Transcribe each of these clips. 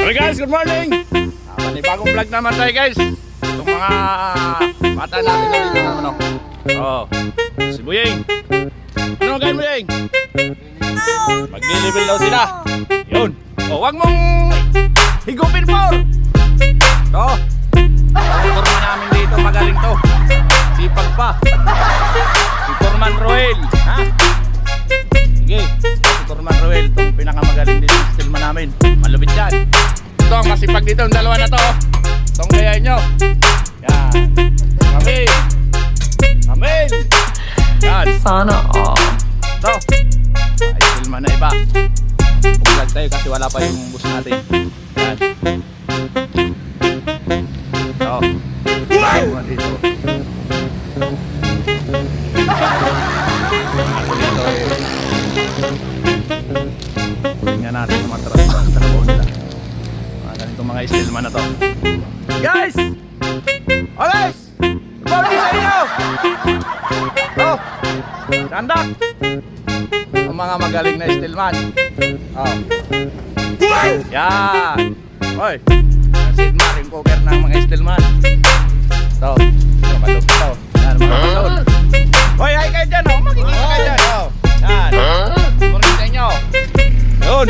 Hey guys, good morning! Panibagong vlog naman tayo guys. Itong mga bata natin na dito naman oh. Si Buyeng. Ano gawin Buyeng? Maglilibel daw sila. Yun. Huwag mong higupin for. Ang turma namin dito, magaling to. Sipag pa. Si Turman Roel. Ha? Sige. Si Turman Roel, itong pinakamagaling dito sa Stillman namin. Malupit yan. Ito ang masipag dito, ang dalawa na to. Itong gayahin nyo. Yan. Kamil. Kamil. Yan. Sana all. Ito. Ay, Stillman na iba. Buglag tayo kasi wala pa yung bus natin. Yan. Ito. Ito dito. Dito eh. Tingnan natin yung mga trabaho nila. Mga ganitong mga Stillman na to. Guys! Oles! Good sa inyo! Oh! Sandak! Ang mga magaling na Stillman. Oh. Yan! Hoy! Ang Sigmar, yung cover ng mga Stillman. Ito. Ito, malupit to. Yan, mga kasol. Hoy, hi kayo dyan, oh! Makikita kayo dyan, oh! Yan! Morning sa inyo! Yun!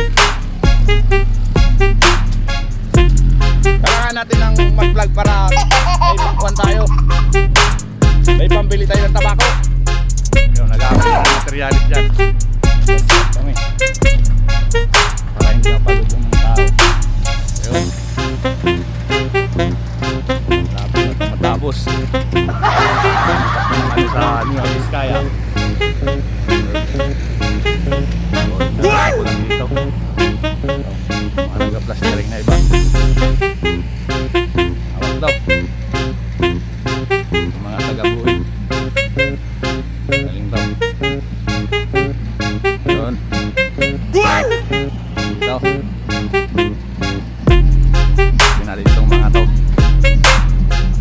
Kailangan natin ng mag-vlog para may pangkuhan tayo. May pambili tayo ng tabako. Yun, nag-aaway ng materialis dyan. Kami. Para hindi mapalubong ng tao. Yun. Lapit na ito matapos. Ano sa New Vizcaya. Dito. Mga nag-plastering na iba. Awag daw. Mga taga-buhay. Galing daw. Yun. Dito. Pinali itong mga to.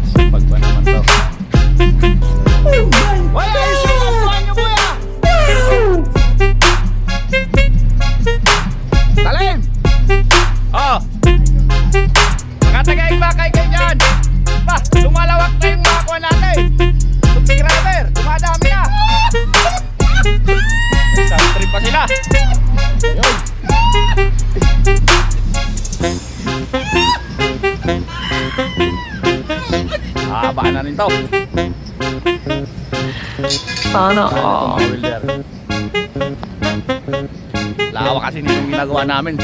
Sipag ba naman to? Wala yung sumabuhan nyo kuya! Talim! Oh! Nakatagaig ba kayo dyan? Ba, lumalawak na yung mga kuha natin. Subscriber, dumadami na. Isang trip pa sila. Yun. Habaan na rin to. Sana all. Mga welder. Lawak kasi nitong ginagawa namin.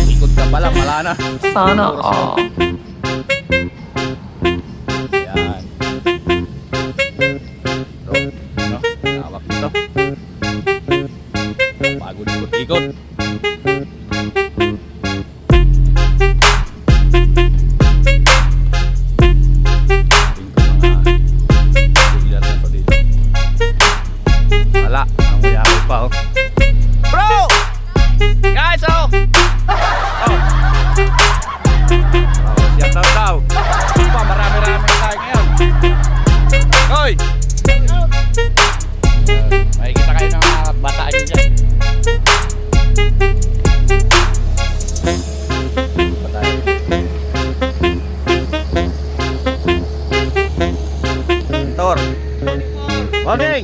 Ikot ka pala, wala na. Sana all. Yan. Ito. Ano? Lawak nito. Pagod ikot-ikot. Wala, ang mayakay pa oh. Bro! Guys oh! Oh! Siya daw. Pa, marami-rami na tayo ngayon. Hoy! Makikita kayo ng mga bataan nyo dyan. Bataan. Tor! Morning!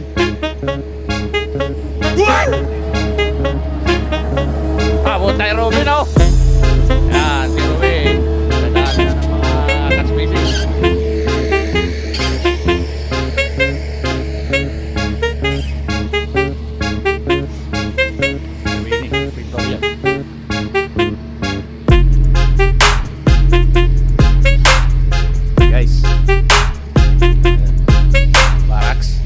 Abot tayo Robin oh! Yan, si Robin. Nadami na ng mga cat-species. Winnie, Victoria. Guys. Barracks.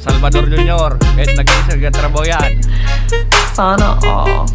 Salvador Junior, kahit nag-iisa nagtatrabaho yan. Sana all.